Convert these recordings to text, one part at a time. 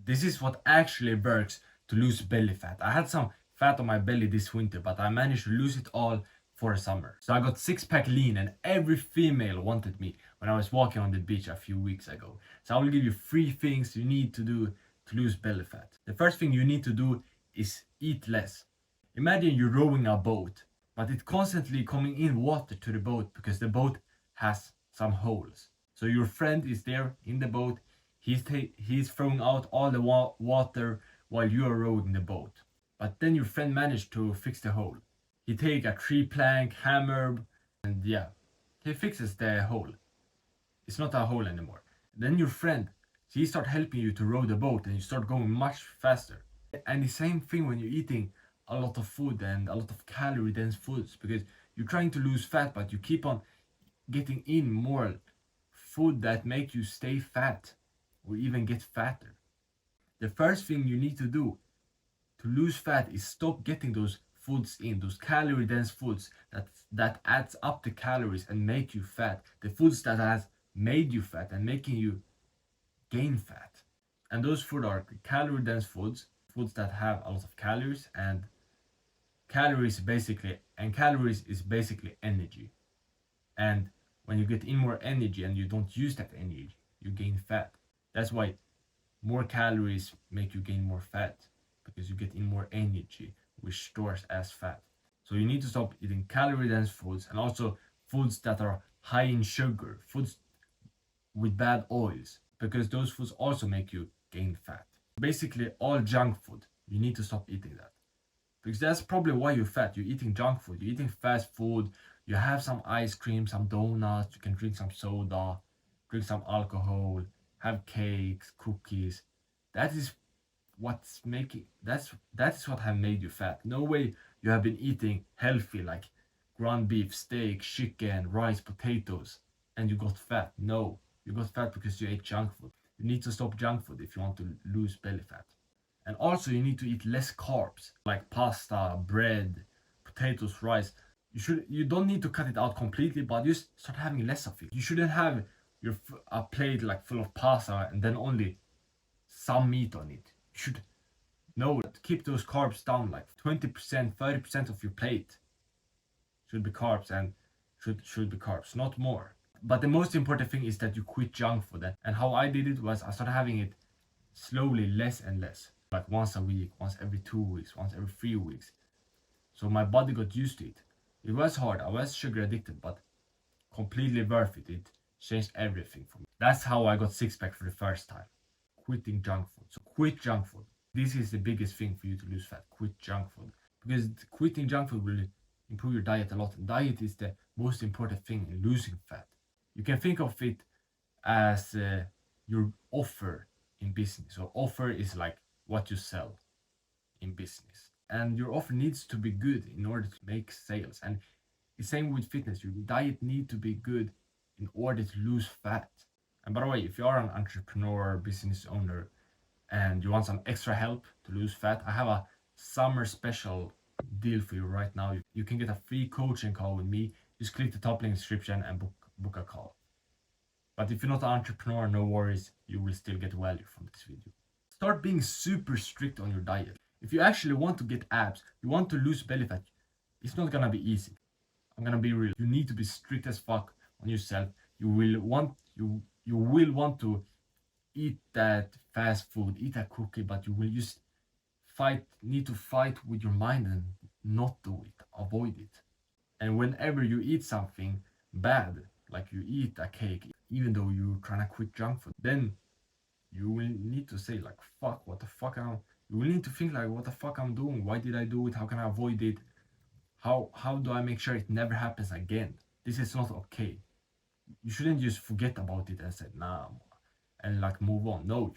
This is what actually works to lose belly fat. I had some fat on my belly this winter, but I managed to lose it all for the summer. So I got six-pack lean, and every female wanted me when I was walking on the beach a few weeks ago. So I will give you 3 things you need to do to lose belly fat. The first thing you need to do is eat less. Imagine you're rowing a boat, but it's constantly coming in water to the boat because the boat has some holes. So your friend is there in the boat, he's throwing out all the water while you are rowing the boat. But then your friend managed to fix the hole. He take a tree plank, hammer, and yeah, he fixes the hole. It's not a hole anymore. Then your friend, he start helping you to row the boat and you start going much faster. And the same thing when you're eating a lot of food and a lot of calorie dense foods, because you're trying to lose fat but you keep on getting in more food that make you stay fat or even get fatter. The first thing you need to do to lose fat is stop getting those foods in, those calorie dense foods that adds up the calories and make you fat, the foods that has made you fat and making you gain fat. And those food are calorie dense foods, foods that have a lot of calories, and calories is basically energy. And when you get in more energy and you don't use that energy, you gain fat. That's why more calories make you gain more fat, because you get in more energy, which stores as fat. So you need to stop eating calorie dense foods, and also foods that are high in sugar, foods with bad oils, because those foods also make you gain fat. Basically all junk food, you need to stop eating that, because that's probably why you're fat. You're eating junk food, you're eating fast food, you have some ice cream, some donuts, you can drink some soda, drink some alcohol, have cakes, cookies. That is what's making that is what have made you fat. No way you have been eating healthy like ground beef, steak, chicken, rice, potatoes, and you got fat. No, you got fat because you ate junk food. You need to stop junk food if you want to lose belly fat. And also you need to eat less carbs, like pasta, bread, potatoes, rice. You don't need to cut it out completely, but just start having less of it. You shouldn't have a plate like full of pasta and then only some meat on it. You should keep those carbs down, like 20%, 30% of your plate should be carbs, and should be carbs, not more. But the most important thing is that you quit junk food. And how I did it was I started having it slowly, less and less, like once a week, once every 2 weeks, once every 3 weeks. So my body got used to it. It was hard, I was sugar addicted, but completely worth it. It changed everything for me. That's how I got six-pack for the first time. Quitting junk food. So quit junk food. This is the biggest thing for you to lose fat. Quit junk food. Because quitting junk food will improve your diet a lot. Diet is the most important thing in losing fat. You can think of it as your offer in business. So offer is like what you sell in business. And your offer needs to be good in order to make sales. And the same with fitness. Your diet needs to be good in order to lose fat. And by the way, if you are an entrepreneur, business owner, and you want some extra help to lose fat, I have a summer special deal for you right now. You can get a free coaching call with me. Just click the top link in the description and book a call. But if you're not an entrepreneur, no worries, you will still get value from this video. Start being super strict on your diet. If you actually want to get abs, you want to lose belly fat, it's not gonna be easy. I'm gonna be real. You need to be strict as fuck on yourself. You will want to eat that fast food, eat a cookie, but you will just need to fight with your mind and not do it, avoid it. And whenever you eat something bad, like you eat a cake, even though you're trying to quit junk food, then you will need to say like, fuck, what the fuck you will need to think like, what the fuck I'm doing? Why did I do it? How can I avoid it? How do I make sure it never happens again? This is not okay. You shouldn't just forget about it and say, nah, and like move on. No,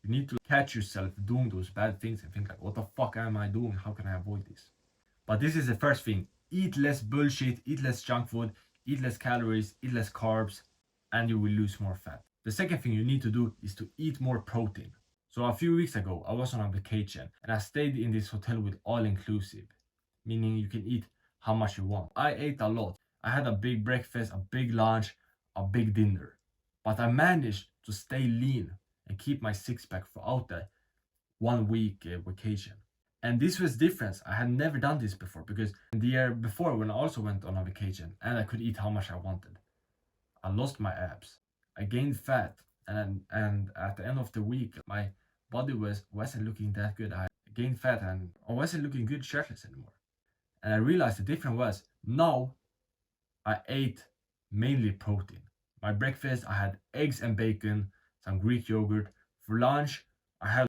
you need to catch yourself doing those bad things and think like, what the fuck am I doing? How can I avoid this? But this is the first thing. Eat less bullshit, eat less junk food, eat less calories, eat less carbs, and you will lose more fat. The second thing you need to do is to eat more protein. So a few weeks ago, I was on a vacation and I stayed in this hotel with all-inclusive, meaning you can eat how much you want. I ate a lot. I had a big breakfast, a big lunch, a big dinner. But I managed to stay lean and keep my six-pack throughout 1 week vacation. And this was different. I had never done this before because the year before when I also went on a vacation and I could eat how much I wanted, I lost my abs. I gained fat, and at the end of the week, my body wasn't looking that good. I gained fat and I wasn't looking good shirtless anymore. And I realized the difference was now I ate mainly protein. My breakfast I had eggs and bacon, some Greek yogurt. For lunch I had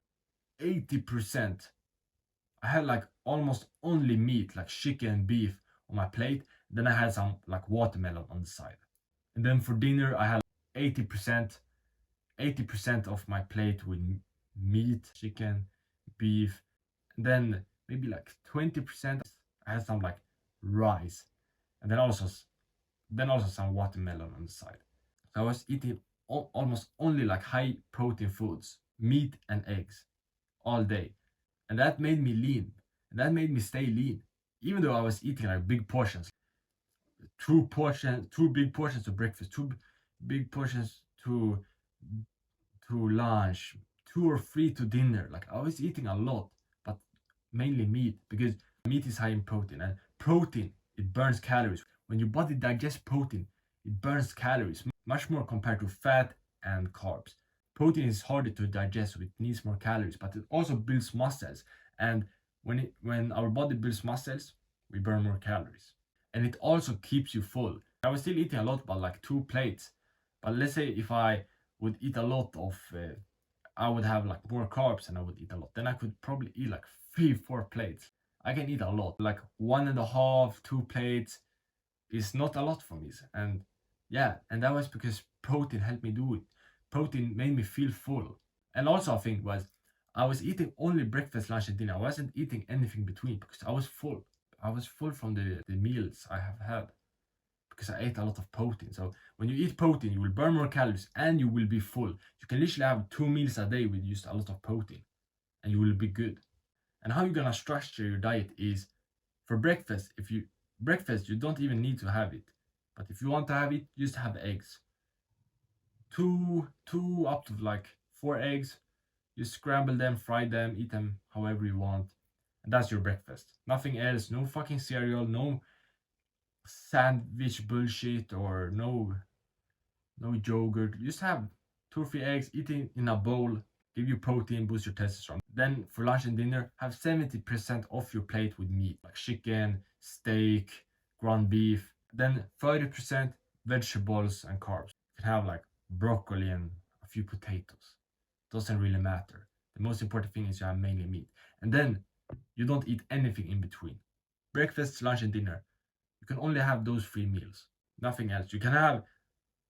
80%. I had like almost only meat, like chicken and beef on my plate. Then I had some like watermelon on the side. And then for dinner I had 80%, 80% of my plate with meat, chicken, beef. And then maybe like 20% I had some like rice. And then also some watermelon on the side. So I was eating almost only like high protein foods, meat and eggs all day. And that made me lean. And that made me stay lean. Even though I was eating like big portions, two big portions to breakfast, two big portions to lunch, two or three to dinner. Like I was eating a lot, but mainly meat because meat is high in protein, and protein it burns calories. When your body digests protein, it burns calories much more compared to fat and carbs. Protein is harder to digest, so it needs more calories, but it also builds muscles. And when our body builds muscles, we burn more calories, and it also keeps you full. I was still eating a lot, but like 2 plates. But let's say if I would eat a lot of, I would have like more carbs and I would eat a lot. Then I could probably eat like 3, 4 plates. I can eat a lot. Like 1.5, 2 plates is not a lot for me. And yeah, and that was because protein helped me do it. Protein made me feel full. And also, I think was I was eating only breakfast, lunch, and dinner. I wasn't eating anything between because I was full. I was full from the meals I have had because I ate a lot of protein. So when you eat protein, you will burn more calories and you will be full. You can literally have 2 meals a day with just a lot of protein and you will be good. And how you're gonna structure your diet is for breakfast. If you breakfast, you don't even need to have it. But if you want to have it, just have eggs. Two up to like 4 eggs. You scramble them, fry them, eat them however you want. And that's your breakfast. Nothing else. No fucking cereal, no sandwich bullshit or no yogurt. You just have 2 or 3 eggs, eating in a bowl, give you protein, boost your testosterone. Then for lunch and dinner, have 70% of your plate with meat, like chicken, steak, ground beef. Then 30% vegetables and carbs. You can have like broccoli and a few potatoes. Doesn't really matter. The most important thing is you have mainly meat. And then you don't eat anything in between. Breakfast, lunch, and dinner. You can only have those 3 meals. Nothing else. You can have,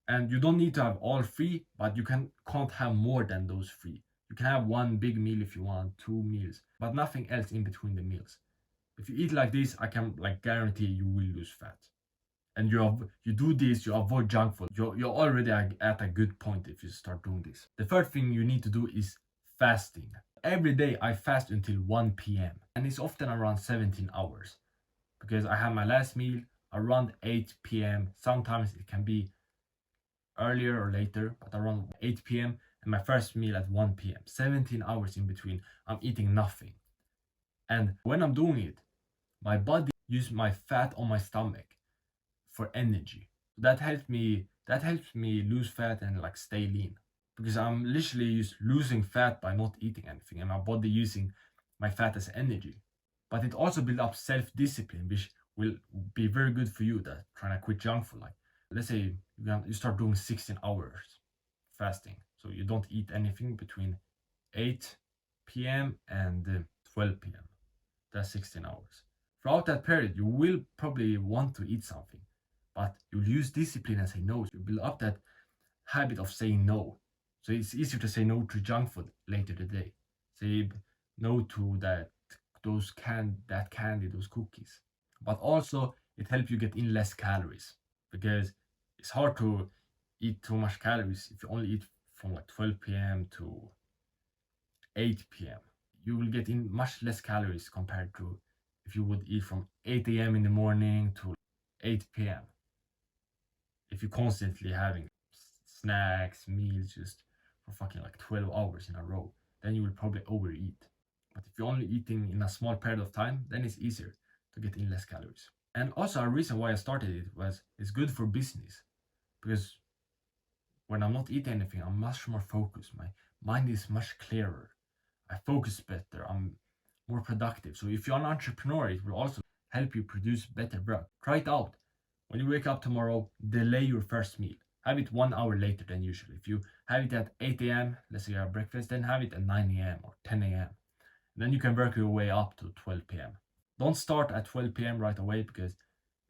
and you don't need to have all 3, but you can't have more than those 3. You can have one big meal if you want, 2 meals, but nothing else in between the meals. If you eat like this, I can like guarantee you will lose fat. And you do this, you avoid junk food. You're already at a good point if you start doing this. The third thing you need to do is fasting. Every day I fast until 1 p.m. and it's often around 17 hours because I have my last meal around 8 p.m. Sometimes it can be earlier or later, but around 8 p.m. and my first meal at 1 p.m. 17 hours in between, I'm eating nothing. And when I'm doing it, my body uses my fat on my stomach for energy. That helps me lose fat and like stay lean because I'm literally just losing fat by not eating anything and my body using my fat as energy. But it also builds up self-discipline, which will be very good for you that trying to quit junk food. Like let's say you start doing 16 hours fasting, so you don't eat anything between 8 p.m. and 12 p.m. That's 16 hours. Throughout that period, you will probably want to eat something, but you'll use discipline and say no. You build up that habit of saying no. So it's easier to say no to junk food later the day. Say no to that candy, those cookies. But also it helps you get in less calories because it's hard to eat too much calories if you only eat from like 12 p.m. to 8 p.m. You will get in much less calories compared to if you would eat from 8 a.m. in the morning to 8 p.m. If you're constantly having snacks, meals just for fucking like 12 hours in a row. then you will probably overeat. But if you're only eating in a small period of time, then it's easier to get in less calories. And also a reason why I started it was it's good for business, because when I'm not eating anything, I'm much more focused. My mind is much clearer. I focus better. I'm more productive. So if you're an entrepreneur, it will also help you produce better work. Try it out. When you wake up tomorrow, delay your first meal. Have it 1 hour later than usual. If you have it at 8 a.m., let's say you have breakfast, then have it at 9 a.m. or 10 a.m. Then you can work your way up to 12 p.m. Don't start at 12 p.m. right away, because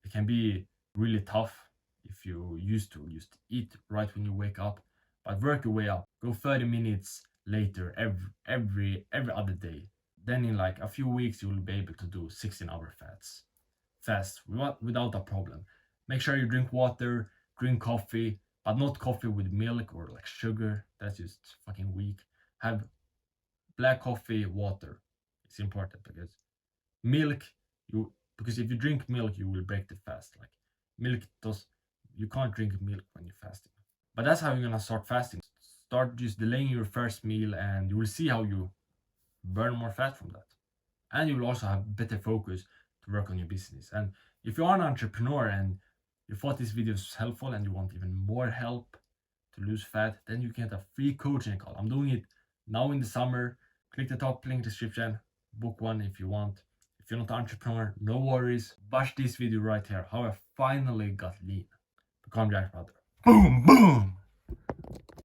it can be really tough if you used to just eat right when you wake up. But work your way up. Go 30 minutes later every other day. Then in like a few weeks you will be able to do 16-hour fast without a problem. Make sure you drink water, drink coffee, but not coffee with milk or like sugar. That's just fucking weak. Have black coffee, water. It's important, because milk, because if you drink milk you will break the fast. Like you can't drink milk when you're fasting. But that's how you're gonna start fasting. Start just delaying your first meal, and you will see how you burn more fat from that. And you will also have better focus to work on your business. And if you are an entrepreneur and you thought this video was helpful and you want even more help to lose fat, then you can get a free coaching call. I'm doing it now in the summer. Click the top link description, book one if you want. If you're not an entrepreneur, no worries. Watch this video right here, how I finally got lean. Become Jack Brother. Boom, boom!